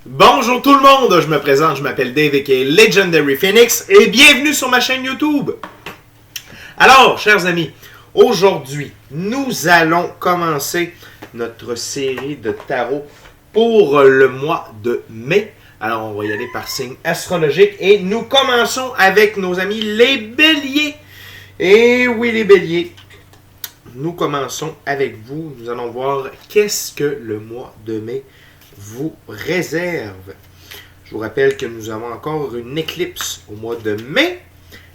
Bonjour tout le monde, je me présente, je m'appelle Dave aka Legendary Phoenix et bienvenue sur ma chaîne YouTube. Alors, chers amis, aujourd'hui, nous allons commencer notre série de tarot pour le mois de mai. Alors, on va y aller par signe astrologique et nous commençons avec nos amis les béliers. Et oui, les béliers, nous commençons avec vous. Nous allons voir qu'est-ce que le mois de mai vous réserve. Je vous rappelle que nous avons encore une éclipse au mois de mai.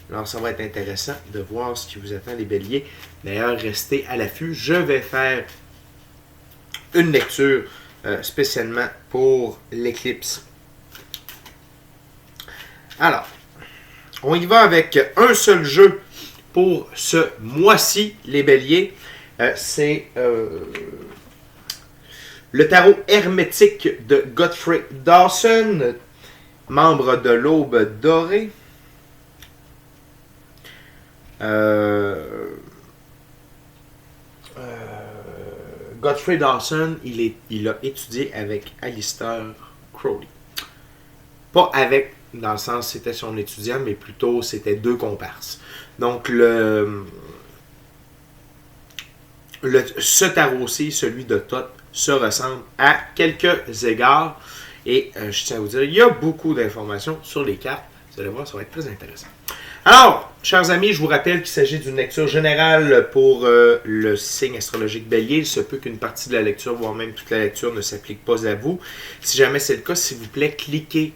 Alors, ça va être intéressant de voir ce qui vous attend, les béliers. D'ailleurs, restez à l'affût. Je vais faire une lecture spécialement pour l'éclipse. Alors, on y va avec un seul jeu pour ce mois-ci, les béliers. C'est le tarot hermétique de Godfrey Dawson, membre de l'Aube dorée. Godfrey Dawson, il a étudié avec Aleister Crowley. Pas avec, dans le sens c'était son étudiant, mais plutôt c'était deux comparses. Donc ce tarot-ci, celui de Thoth, se ressemble à quelques égards. Et je tiens à vous dire, il y a beaucoup d'informations sur les cartes. Vous allez voir, ça va être très intéressant. Alors, chers amis, je vous rappelle qu'il s'agit d'une lecture générale pour le signe astrologique bélier. Il se peut qu'une partie de la lecture, voire même toute la lecture, ne s'applique pas à vous. Si jamais c'est le cas, s'il vous plaît, cliquez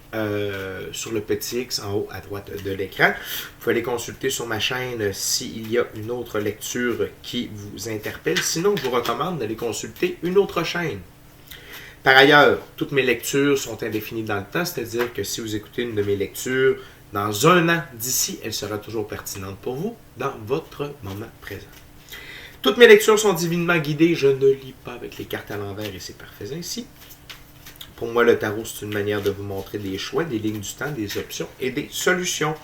sur le petit X en haut à droite de l'écran. Vous pouvez aller consulter sur ma chaîne s'il y a une autre lecture qui vous interpelle. Sinon, je vous recommande d'aller consulter une autre chaîne. Par ailleurs, toutes mes lectures sont indéfinies dans le temps, c'est-à-dire que si vous écoutez une de mes lectures, dans un an d'ici, elle sera toujours pertinente pour vous dans votre moment présent. Toutes mes lectures sont divinement guidées. Je ne lis pas avec les cartes à l'envers et c'est parfait ainsi. Pour moi, le tarot, c'est une manière de vous montrer des choix, des lignes du temps, des options et des solutions,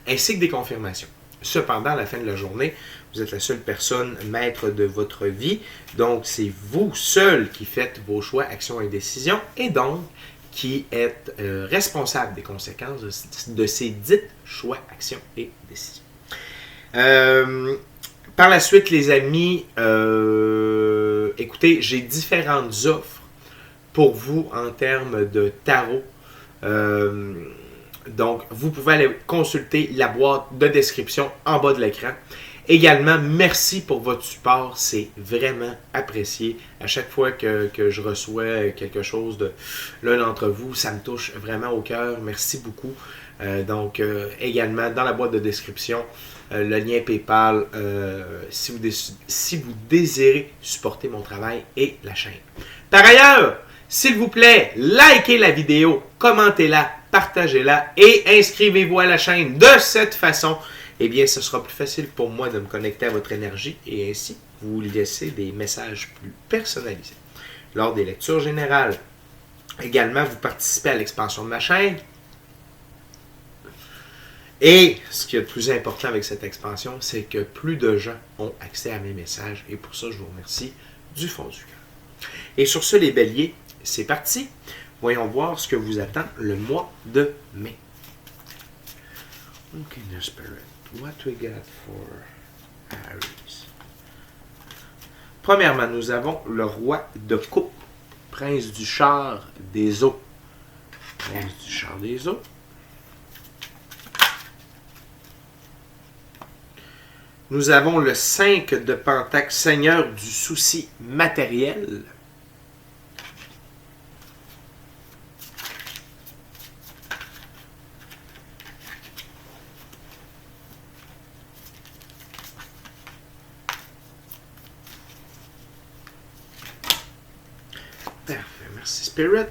ainsi que des confirmations. Cependant, à la fin de la journée, vous êtes la seule personne maître de votre vie. Donc, c'est vous seul qui faites vos choix, actions et décisions. Et donc, qui êtes responsable des conséquences de ces dites choix, actions et décisions. Par la suite, les amis, écoutez, j'ai différentes offres pour vous en termes de tarot. Donc, vous pouvez aller consulter la boîte de description en bas de l'écran. Également, merci pour votre support, c'est vraiment apprécié. À chaque fois que je reçois quelque chose de l'un d'entre vous, ça me touche vraiment au cœur. Merci beaucoup. Également, dans la boîte de description, le lien PayPal, si vous désirez supporter mon travail et la chaîne. Par ailleurs, s'il vous plaît, likez la vidéo, commentez-la, partagez-la et inscrivez-vous à la chaîne. De cette façon, eh bien, ce sera plus facile pour moi de me connecter à votre énergie et ainsi vous laisser des messages plus personnalisés. Lors des lectures générales, également, vous participez à l'expansion de ma chaîne. Et ce qui est le plus important avec cette expansion, c'est que plus de gens ont accès à mes messages et pour ça, je vous remercie du fond du cœur. Et sur ce, les béliers, c'est parti. Voyons voir ce que vous attend le mois de mai. Okay, the spirit. What we got for Aries? Premièrement, nous avons le roi de coupe, prince du char des eaux. Prince du char des eaux. Nous avons le 5 de Pentacle, seigneur du souci matériel. Parfait, merci Spirit.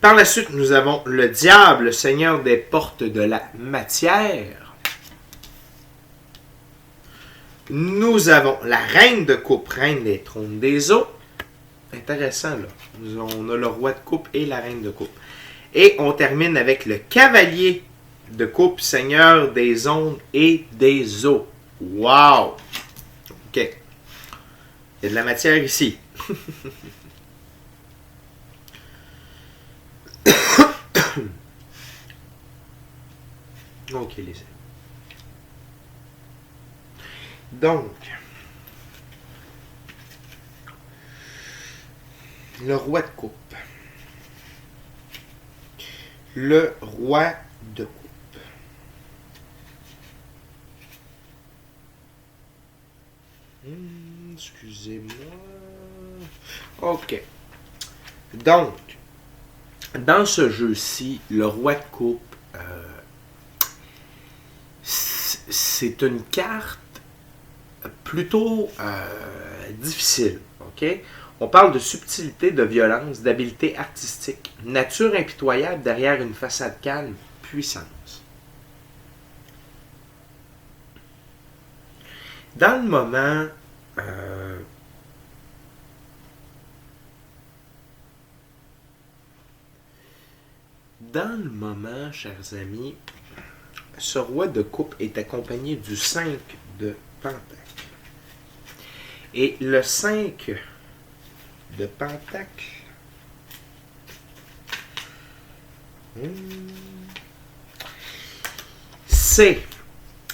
Par la suite, nous avons le diable, seigneur des portes de la matière. Nous avons la reine de coupe, reine des trônes des eaux. Intéressant, là. On a le roi de coupe et la reine de coupe. Et on termine avec le cavalier de coupe, seigneur des ondes et des eaux. Wow! OK. Il y a de la matière ici. Ok, les amis. Donc, le roi de coupe. Le roi de coupe. Excusez-moi. Ok. Donc, dans ce jeu-ci, le roi de coupe, c'est une carte plutôt difficile. Ok? On parle de subtilité, de violence, d'habileté artistique, nature impitoyable derrière une façade calme, puissance. Dans le moment, chers amis, ce roi de coupe est accompagné du 5 de Pentacle. Et le 5 de Pentacle, c'est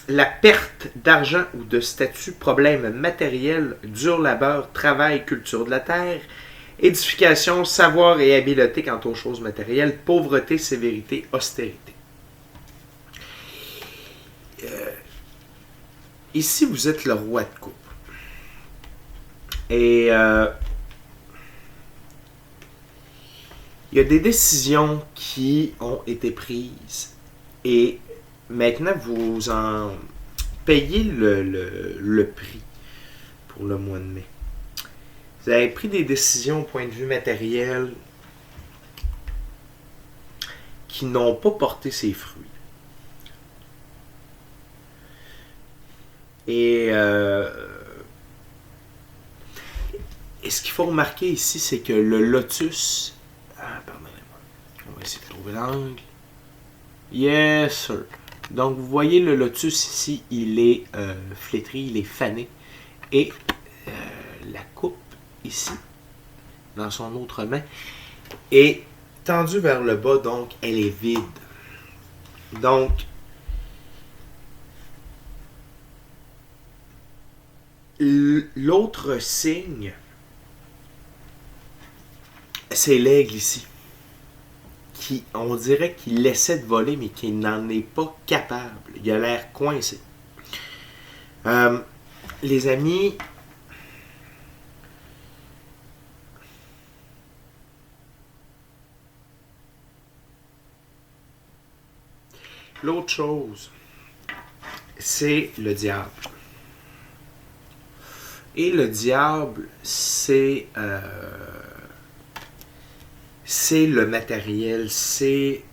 la perte d'argent ou de statut, problèmes matériels, dur labeur, travail, culture de la terre, édification, savoir et habileté quant aux choses matérielles, pauvreté, sévérité, austérité. Ici, vous êtes le roi de coupe. Et il y a des décisions qui ont été prises et maintenant vous en payez le prix pour le mois de mai. Vous avez pris des décisions au point de vue matériel qui n'ont pas porté ses fruits. Et ce qu'il faut remarquer ici, c'est que le lotus... pardonnez-moi. On va essayer de trouver l'angle. Yes, sir. Donc, vous voyez le lotus ici, il est flétri, il est fané. Et la coupe ici, dans son autre main, est tendue vers le bas, donc elle est vide. Donc, l'autre signe, c'est l'aigle ici, qui, on dirait qu'il essaie de voler, mais qui n'en est pas capable. Il a l'air coincé. Les amis, l'autre chose, c'est le diable. Et le diable, c'est le matériel, c'est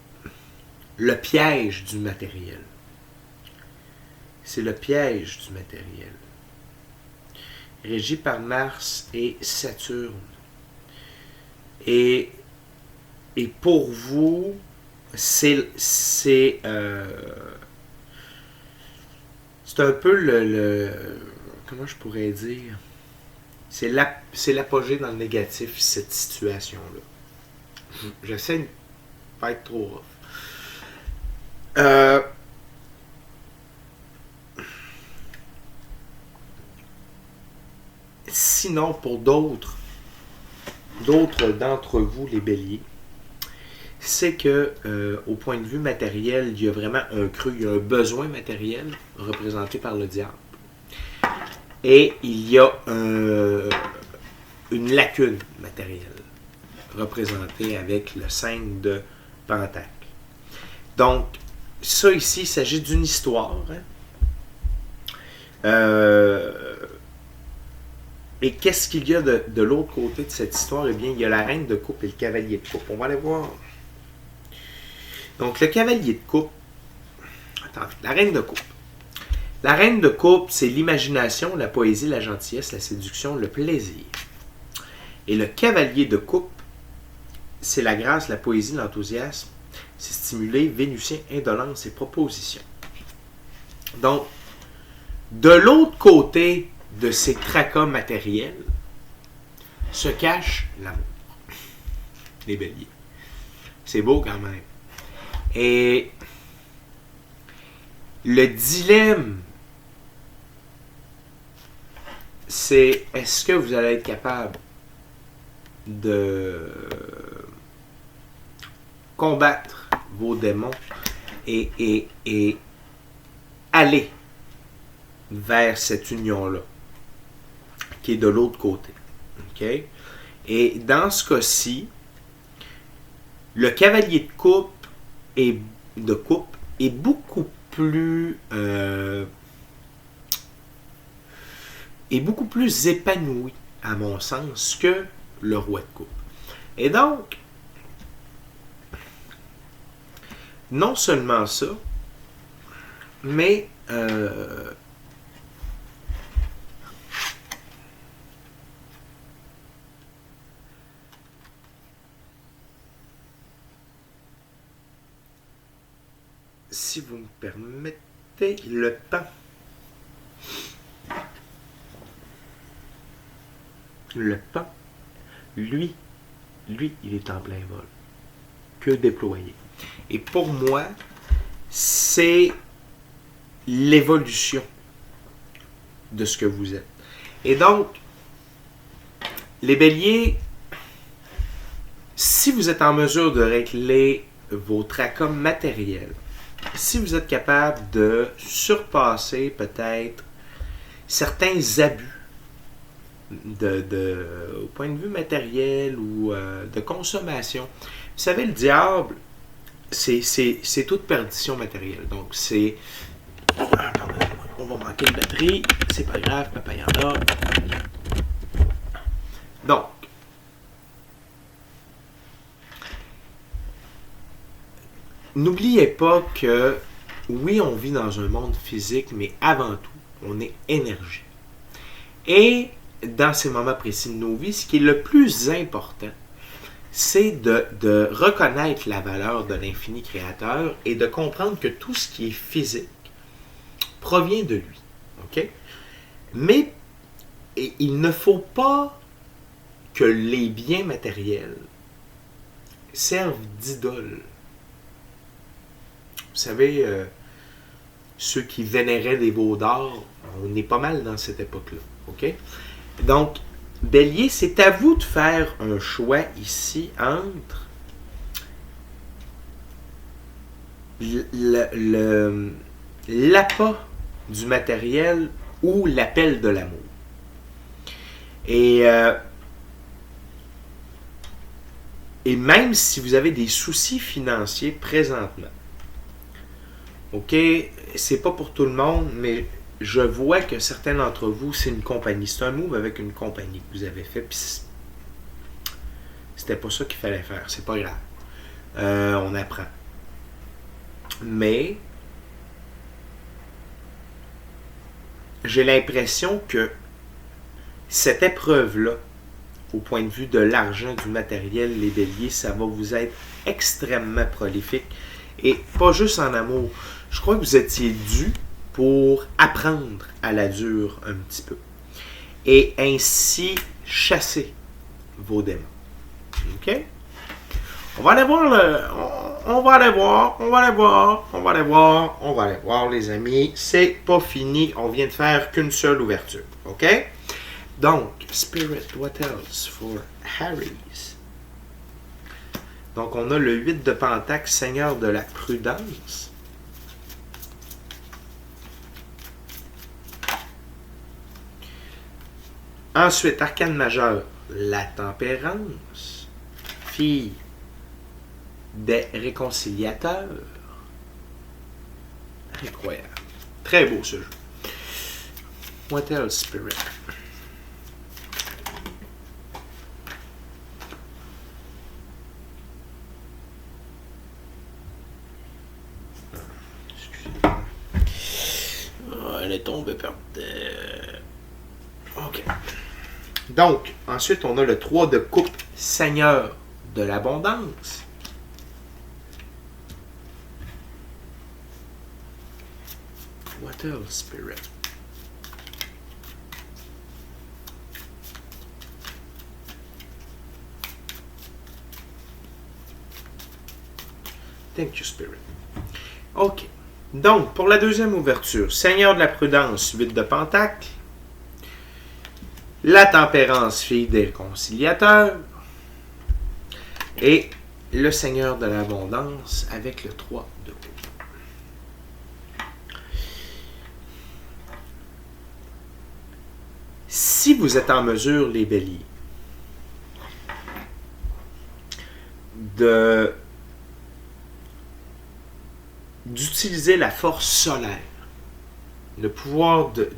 le piège du matériel. C'est le piège du matériel. Régi par Mars et Saturne. Et pour vous, c'est un peu le comment je pourrais dire, c'est l'apogée dans le négatif, cette situation-là. J'essaie de ne pas être trop rough. Sinon, pour d'autres d'entre vous, les béliers, c'est que au point de vue matériel, il y a vraiment un creux, il y a un besoin matériel représenté par le diable. Et il y a une lacune matérielle représentée avec le 5 de Pentacle. Donc, ça ici, il s'agit d'une histoire. Et qu'est-ce qu'il y a de l'autre côté de cette histoire? Eh bien, il y a la reine de coupe et le cavalier de coupe. On va aller voir. Donc, le cavalier de coupe. Attendez, la reine de coupe. La reine de coupe, c'est l'imagination, la poésie, la gentillesse, la séduction, le plaisir. Et le cavalier de coupe, c'est la grâce, la poésie, l'enthousiasme, c'est stimuler, vénusien, indolence et proposition. Donc, de l'autre côté de ces tracas matériels se cache l'amour. Les béliers. C'est beau quand même. Et le dilemme, c'est est-ce que vous allez être capable de combattre vos démons et aller vers cette union-là, qui est de l'autre côté. Okay? Et dans ce cas-ci, le cavalier de coupe est beaucoup plus épanoui, à mon sens, que le roi de coupe. Et donc, non seulement ça, mais si vous me permettez le temps. Le temps, lui, il est en plein vol. Que déployer. Et pour moi, c'est l'évolution de ce que vous êtes. Et donc, les béliers, si vous êtes en mesure de régler vos tracas matériels, si vous êtes capable de surpasser peut-être certains abus au point de vue matériel ou de consommation, vous savez, le diable, c'est toute perdition matérielle. Donc, c'est... on va manquer de batterie, c'est pas grave, papa y en a. Donc, n'oubliez pas que, oui, on vit dans un monde physique, mais avant tout, on est énergie. Et dans ces moments précis de nos vies, ce qui est le plus important, c'est de reconnaître la valeur de l'infini créateur et de comprendre que tout ce qui est physique provient de lui. Okay? Mais il ne faut pas que les biens matériels servent d'idole. Vous savez, ceux qui vénéraient des veaux d'or, on est pas mal dans cette époque-là. Okay? Donc, Bélier, c'est à vous de faire un choix ici entre l'appât du matériel ou l'appel de l'amour. Et même si vous avez des soucis financiers présentement, ok, c'est pas pour tout le monde, mais je vois que certains d'entre vous, c'est une compagnie. C'est un move avec une compagnie que vous avez fait, puis c'était pas ça qu'il fallait faire. C'est pas grave. On apprend. Mais j'ai l'impression que cette épreuve-là, au point de vue de l'argent, du matériel, les béliers, ça va vous être extrêmement prolifique. Et pas juste en amour. Je crois que vous étiez dû pour apprendre à la dure un petit peu. Et ainsi chasser vos démons. OK? On va aller voir, les amis. C'est pas fini. On vient de faire qu'une seule ouverture. OK? Donc, Spirit, what else for Harry's? Donc, on a le 8 de Pentacle, Seigneur de la prudence. Ensuite, Arcane majeur, la tempérance. Fille des réconciliateurs. Incroyable. Très beau ce jeu. What else, Spirit? Excusez-moi. Oh, elle est tombée par terre. OK. Donc, ensuite, on a le 3 de coupe, Seigneur de l'abondance. What else, Spirit? Thank you, Spirit. OK. Donc, pour la deuxième ouverture, Seigneur de la prudence, 8 de Pentacle. La tempérance, fille des réconciliateurs. Et le Seigneur de l'abondance avec le 3 de coupe. Si vous êtes en mesure, les béliers, d'utiliser la force solaire, le pouvoir de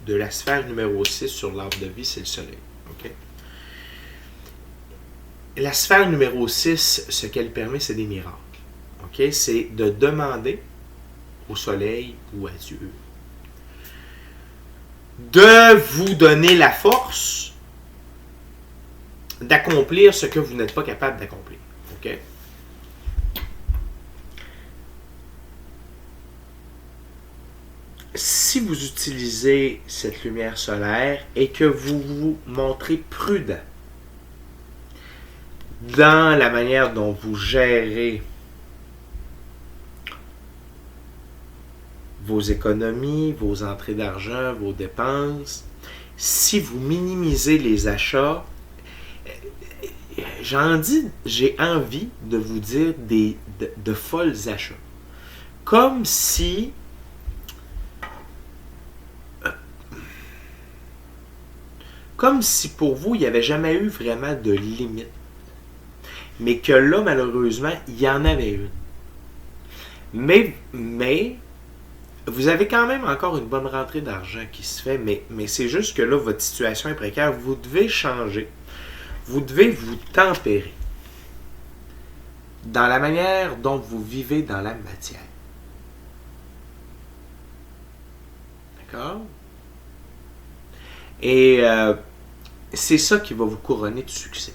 la sphère numéro 6 sur l'arbre de vie, c'est le soleil. Okay? La sphère numéro 6, ce qu'elle permet, c'est des miracles. Okay? C'est de demander au soleil ou à Dieu de vous donner la force d'accomplir ce que vous n'êtes pas capable d'accomplir. OK? Si vous utilisez cette lumière solaire et que vous vous montrez prudent dans la manière dont vous gérez vos économies, vos entrées d'argent, vos dépenses, si vous minimisez les achats, j'ai envie de vous dire de folles achats. Comme si pour vous, il n'y avait jamais eu vraiment de limite. Mais que là, malheureusement, il y en avait une. Mais vous avez quand même encore une bonne rentrée d'argent qui se fait, mais c'est juste que là, votre situation est précaire. Vous devez changer. Vous devez vous tempérer dans la manière dont vous vivez dans la matière. D'accord? Et c'est ça qui va vous couronner de succès.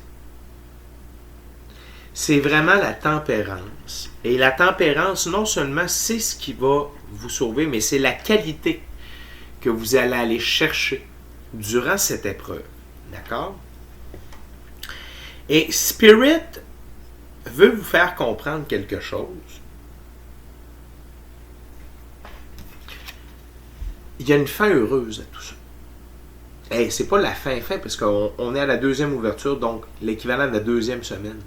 C'est vraiment la tempérance. Et la tempérance, non seulement c'est ce qui va vous sauver, mais c'est la qualité que vous allez aller chercher durant cette épreuve. D'accord? Et Spirit veut vous faire comprendre quelque chose. Il y a une fin heureuse à tout ça. Hey, c'est pas la fin, parce qu'on est à la deuxième ouverture, donc l'équivalent de la deuxième semaine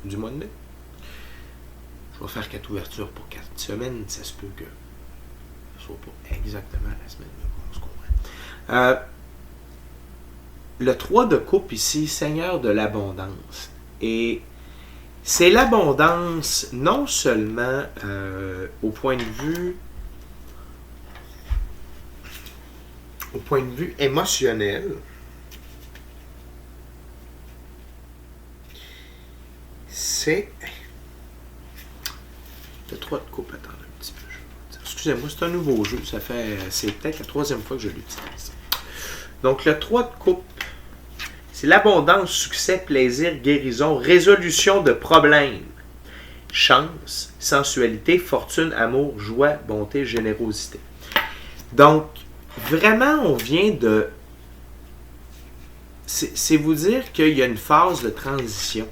du mois de mai. Je vais faire 4 ouvertures pour 4 semaines, ça se peut que ce ne soit pas exactement la semaine, on se comprend. Le 3 de coupe ici, Seigneur de l'abondance. Et c'est l'abondance non seulement au point de vue émotionnel, c'est le 3 de coupe. Attendez un petit peu. Excusez-moi, c'est un nouveau jeu. C'est peut-être la 3e fois que je l'utilise. Donc, le 3 de coupe, c'est l'abondance, succès, plaisir, guérison, résolution de problèmes, chance, sensualité, fortune, amour, joie, bonté, générosité. Donc, vraiment, on vient de... C'est vous dire qu'il y a une phase de transition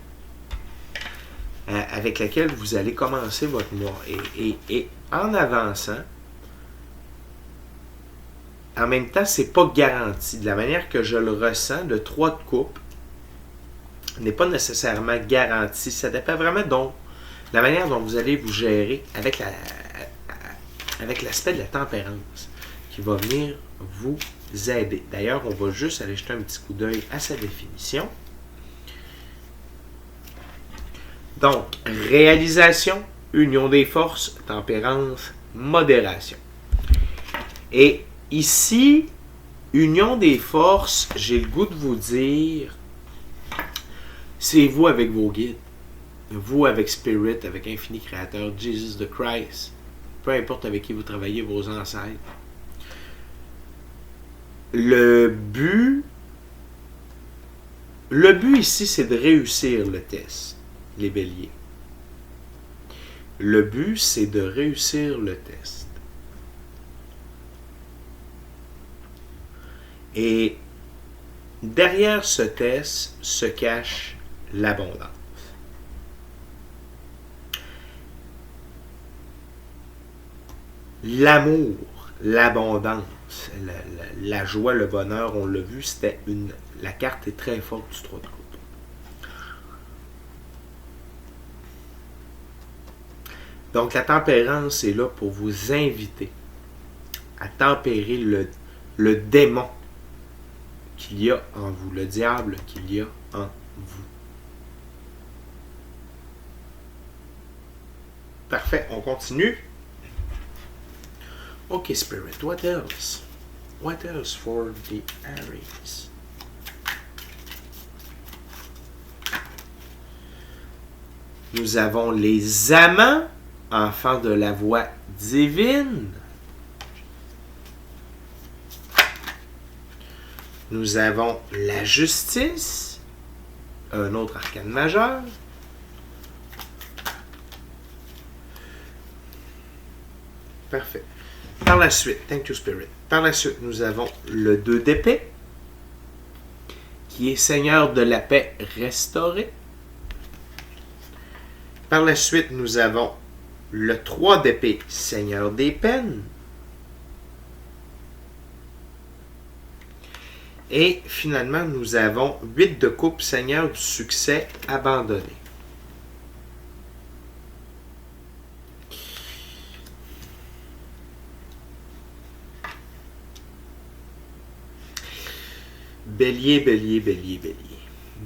avec laquelle vous allez commencer votre mois. Et en avançant, en même temps, c'est pas garanti. De la manière que je le ressens, le 3 de coupe n'est pas nécessairement garanti. Ça dépend vraiment de la manière dont vous allez vous gérer avec l'aspect de la tempérance qui va venir vous aider. D'ailleurs, on va juste aller jeter un petit coup d'œil à sa définition. Donc, réalisation, union des forces, tempérance, modération. Et ici, union des forces, j'ai le goût de vous dire, c'est vous avec vos guides, vous avec Spirit, avec Infini Créateur, Jesus the Christ, peu importe avec qui vous travaillez, vos ancêtres. Le but ici, c'est de réussir le test, les béliers. Le but, c'est de réussir le test. Et derrière ce test se cache l'abondance. L'amour, l'abondance, la joie, le bonheur, on l'a vu, la carte est très forte du 3 de coupe. Donc la tempérance est là pour vous inviter à tempérer le démon qu'il y a en vous, le diable qu'il y a en vous. Parfait, on continue. Ok, Spirit, what else? What else for the Aries? Nous avons les amants, enfants de la voix divine. Nous avons la justice, un autre arcane majeur. Parfait. Par la suite, thank you Spirit. Par la suite, nous avons le 2 d'épée, qui est Seigneur de la paix restauré. Par la suite, nous avons le 3 d'épée, Seigneur des peines. Et finalement, nous avons 8 de coupe, Seigneur du succès abandonné. Bélier, bélier, bélier, bélier.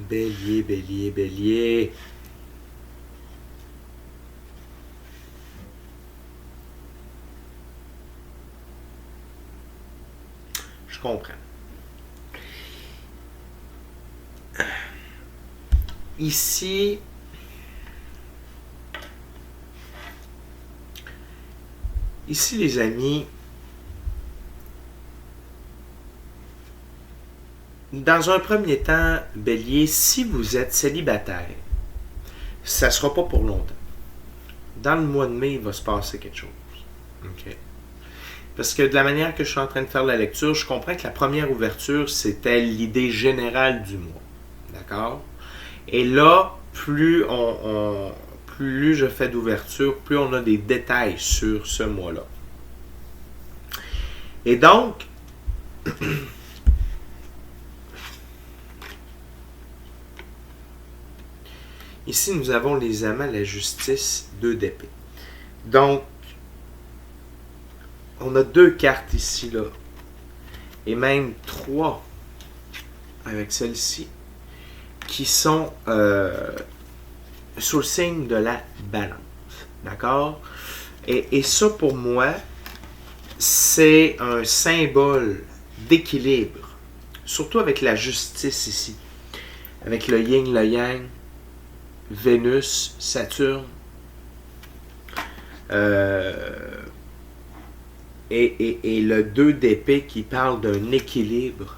Bélier, bélier, bélier. Je comprends. Ici, les amis, dans un premier temps, Bélier, si vous êtes célibataire, ça ne sera pas pour longtemps. Dans le mois de mai, il va se passer quelque chose. OK? Parce que de la manière que je suis en train de faire la lecture, je comprends que la première ouverture, c'était l'idée générale du mois. D'accord? Et là, plus je fais d'ouverture, plus on a des détails sur ce mois-là. Et donc, ici, nous avons les amants, la justice, 2 d'épée. Donc, on a 2 cartes ici, là. Et même 3 avec celle-ci, qui sont sous le signe de la balance. D'accord? Et ça, pour moi, c'est un symbole d'équilibre. Surtout avec la justice ici. Avec le yin, le yang, Vénus, Saturne. Et le 2 d'épée qui parle d'un équilibre,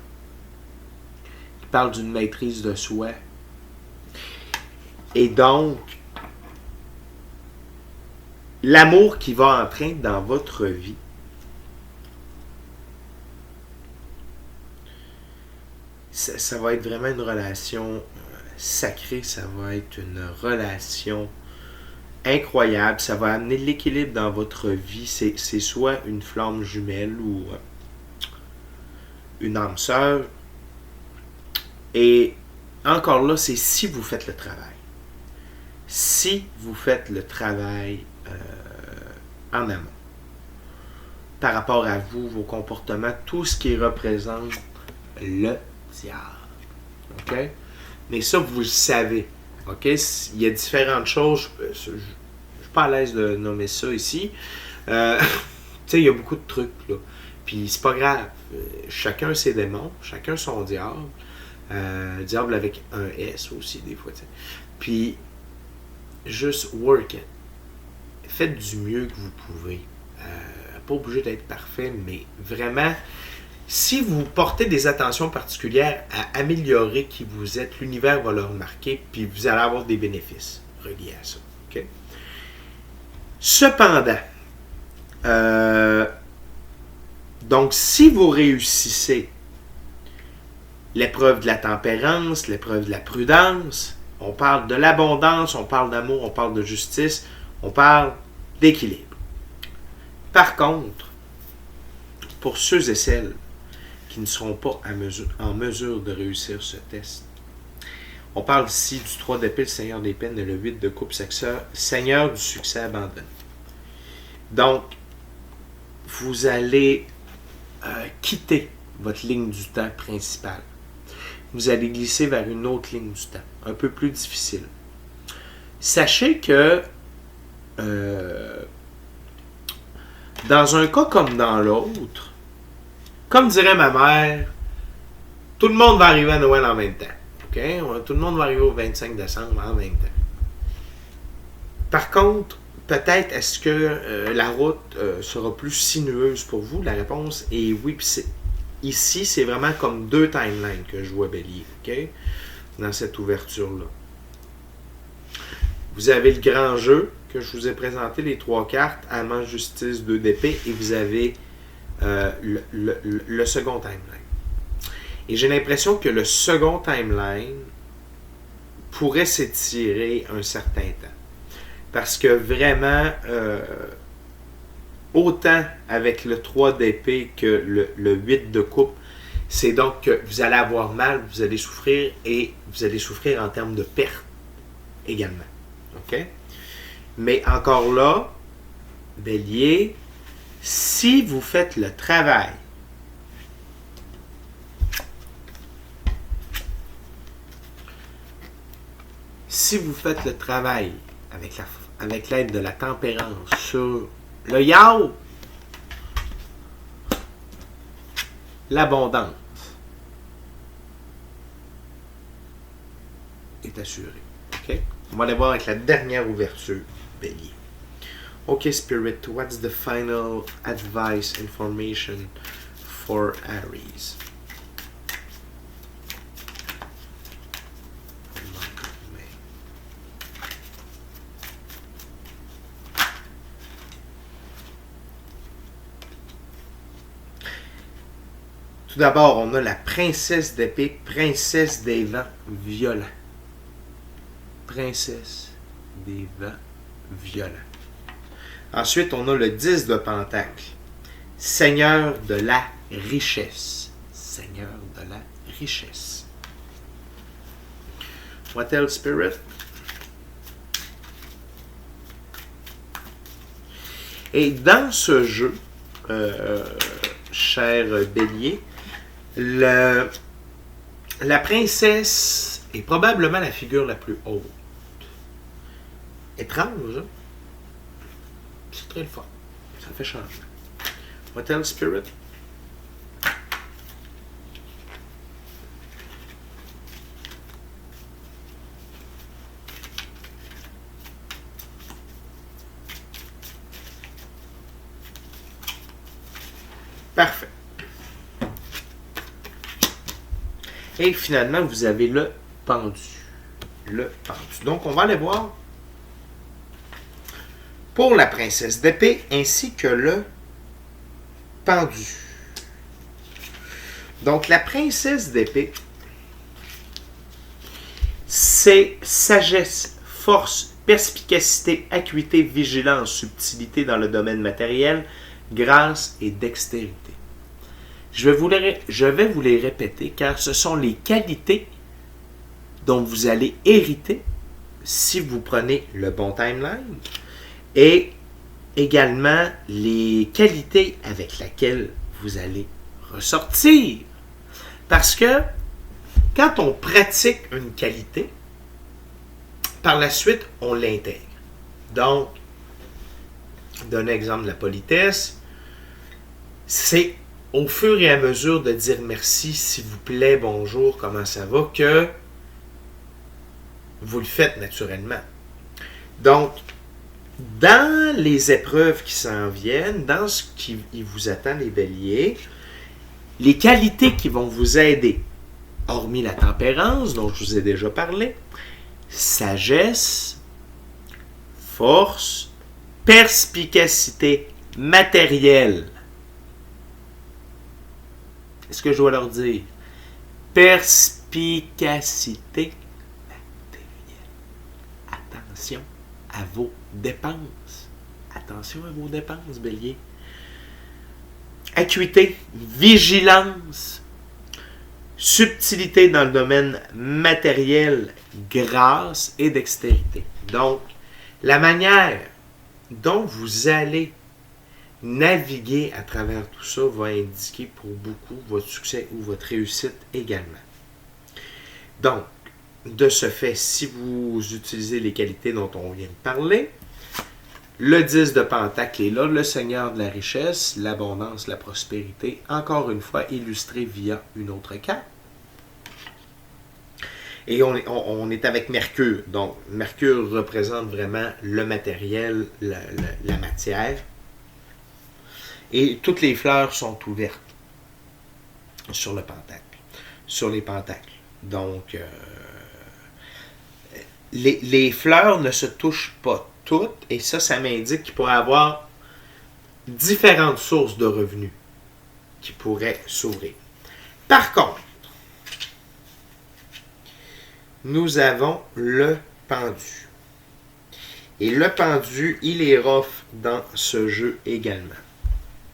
qui parle d'une maîtrise de soi. Et donc, l'amour qui va entrer dans votre vie, ça va être vraiment une relation sacrée, ça va être une relation incroyable, ça va amener l'équilibre dans votre vie. C'est soit une flamme jumelle ou une âme sœur. Et encore là, c'est si vous faites le travail. Si vous faites le travail en amont. Par rapport à vous, vos comportements, tout ce qui représente le diable. OK? Mais ça, vous le savez. OK? Il y a différentes choses. Je ne suis pas à l'aise de nommer ça ici. Tu sais, il y a beaucoup de trucs, là. Puis c'est pas grave. Chacun ses démons, chacun son diable. Diable avec un S aussi, des fois. T'sais. Puis, juste work it. Faites du mieux que vous pouvez. Pas obligé d'être parfait, mais vraiment, si vous portez des attentions particulières à améliorer qui vous êtes, l'univers va le remarquer, puis vous allez avoir des bénéfices reliés à ça. Okay? Cependant, donc si vous réussissez l'épreuve de la tempérance, l'épreuve de la prudence, on parle de l'abondance, on parle d'amour, on parle de justice, on parle d'équilibre. Par contre, pour ceux et celles qui ne seront pas en mesure de réussir ce test, on parle ici du 3 d'épée, le Seigneur des peines, et le 8 de coupe, Seigneur du succès abandonné. Donc, vous allez quitter votre ligne du temps principale. Vous allez glisser vers une autre ligne du temps, un peu plus difficile. Sachez que dans un cas comme dans l'autre, comme dirait ma mère, tout le monde va arriver à Noël en même temps. Okay? Tout le monde va arriver au 25 décembre en même temps. Par contre, peut-être est-ce que la route sera plus sinueuse pour vous? La réponse est oui. Puis ici, c'est vraiment comme deux timelines que je vois Bélier. Okay? Dans cette ouverture-là. Vous avez le grand jeu que je vous ai présenté, les 3 cartes, amant, justice, 2 d'épée, et vous avez le second timeline. Et j'ai l'impression que le second timeline pourrait s'étirer un certain temps. Parce que vraiment, autant avec le 3 d'épée que le 8 de coupe, c'est donc que vous allez avoir mal, vous allez souffrir, et vous allez souffrir en termes de perte également. OK? Mais encore là, Bélier, si vous faites le travail avec l'aide de la tempérance sur le Yao, l'abondance est assurée. OK? On va aller voir avec la dernière ouverture, Bélier. OK, Spirit, what's the final advice, information for Aries? Tout d'abord, on a la princesse d'épée, princesse des vents violents. Princesse des vents violents. Ensuite, on a le 10 de pentacle, Seigneur de la richesse. Seigneur de la richesse. What else, Spirit? Et dans ce jeu, cher Bélier, la princesse est probablement la figure la plus haute. Étrange, hein? C'est très le fun. Ça fait changement. What else, Spirit? Parfait. Et finalement, vous avez le pendu. Le pendu. Donc, on va aller voir pour la princesse d'épée ainsi que le pendu. Donc, la princesse d'épée, c'est sagesse, force, perspicacité, acuité, vigilance, subtilité dans le domaine matériel, grâce et dextérité. Je vais vous les répéter car ce sont les qualités dont vous allez hériter si vous prenez le bon timeline et également les qualités avec lesquelles vous allez ressortir. Parce que quand on pratique une qualité, par la suite, on l'intègre. Donc, donner exemple de la politesse, c'est au fur et à mesure de dire merci, s'il vous plaît, bonjour, comment ça va, que vous le faites naturellement. Donc, dans les épreuves qui s'en viennent, dans ce qui vous attend, les béliers, les qualités qui vont vous aider, hormis la tempérance, dont je vous ai déjà parlé, sagesse, force, perspicacité matérielle. Est-ce que je dois leur dire? Perspicacité matérielle. Attention à vos dépenses. Attention à vos dépenses, bélier. acuité, vigilance, subtilité dans le domaine matériel, grâce et dextérité. Donc, la manière dont vous allez naviguer à travers tout ça va indiquer pour beaucoup votre succès ou votre réussite également. Donc, de ce fait, si vous utilisez les qualités dont on vient de parler, le 10 de Pentacle est là, le Seigneur de la richesse, l'abondance, la prospérité, encore une fois illustré via une autre carte. Et on est avec Mercure. Donc, Mercure représente vraiment le matériel, la matière. Et toutes les fleurs sont ouvertes sur le Pentacle, sur les Pentacles. Donc, les fleurs ne se touchent pas toutes, et ça m'indique qu'il pourrait y avoir différentes sources de revenus qui pourraient s'ouvrir. Par contre, nous avons le pendu. Et le pendu, il est rough dans ce jeu également.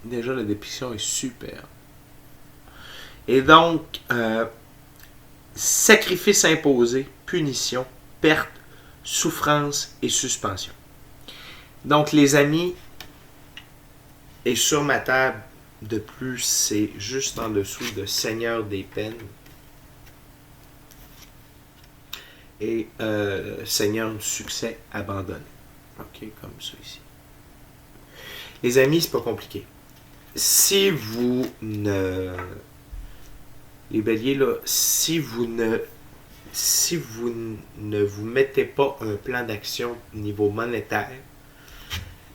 Déjà, la dépiction est super. Et donc, sacrifice imposé, punition, perte, souffrance et suspension. Donc, les amis, et sur ma table de plus, c'est juste en dessous de Seigneur des peines et Seigneur du succès abandonné. OK, comme ça ici. Les amis, c'est pas compliqué. Si vous ne... Les béliers, là, si vous ne vous mettez pas un plan d'action au niveau monétaire,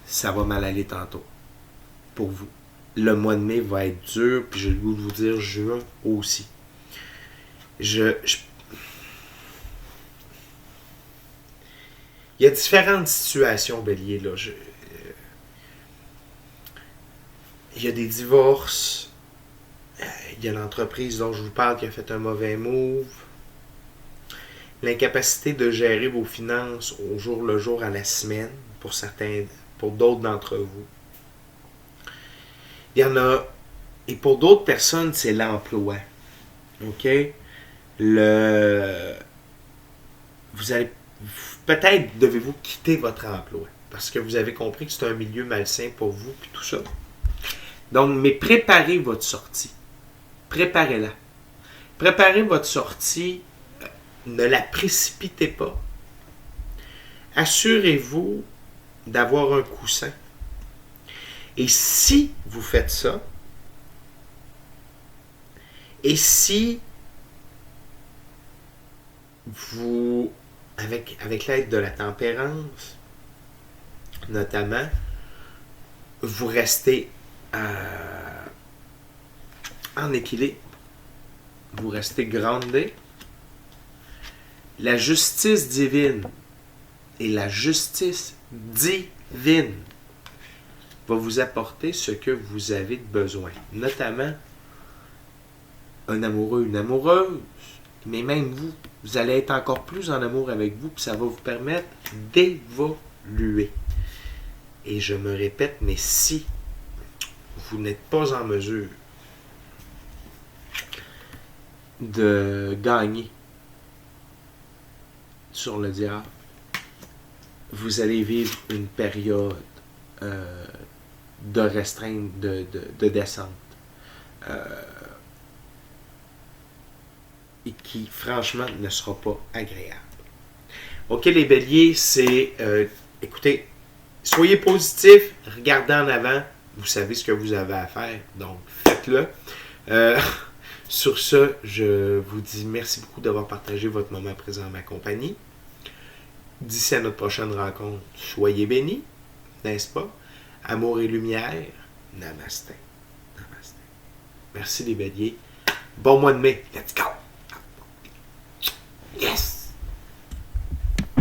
ça va mal aller tantôt pour vous. Le mois de mai va être dur, puis j'ai le goût de vous dire juin aussi. Il y a différentes situations, bélier, là. Il y a des divorces. Il y a l'entreprise dont je vous parle qui a fait un mauvais move. L'incapacité de gérer vos finances au jour le jour à la semaine pour certains, pour d'autres d'entre vous. Il y en a, et pour d'autres personnes, c'est l'emploi. OK? Vous allez, peut-être devez-vous quitter votre emploi parce que vous avez compris que c'est un milieu malsain pour vous puis tout ça. Donc, mais préparez votre sortie. Préparez-la. Préparez votre sortie. Ne la précipitez pas. Assurez-vous d'avoir un coussin. Et si vous faites ça, et si vous, avec l'aide de la tempérance, notamment, vous restez en équilibre, vous restez groundé, la justice divine et la justice divine va vous apporter ce que vous avez besoin. Notamment, un amoureux, une amoureuse, mais même vous. Vous allez être encore plus en amour avec vous, puis ça va vous permettre d'évoluer. Et je me répète, mais si vous n'êtes pas en mesure de gagner sur le diable, vous allez vivre une période de restreinte, de descente. Et qui, franchement, ne sera pas agréable. OK, les béliers, c'est... écoutez, soyez positifs, regardez en avant, vous savez ce que vous avez à faire, donc faites-le. Sur ce, je vous dis merci beaucoup d'avoir partagé votre moment présent en ma compagnie. D'ici à notre prochaine rencontre, soyez bénis, n'est-ce pas? Amour et lumière, namasté. Namasté. Merci les béliers. Bon mois de mai. Let's go! Yes!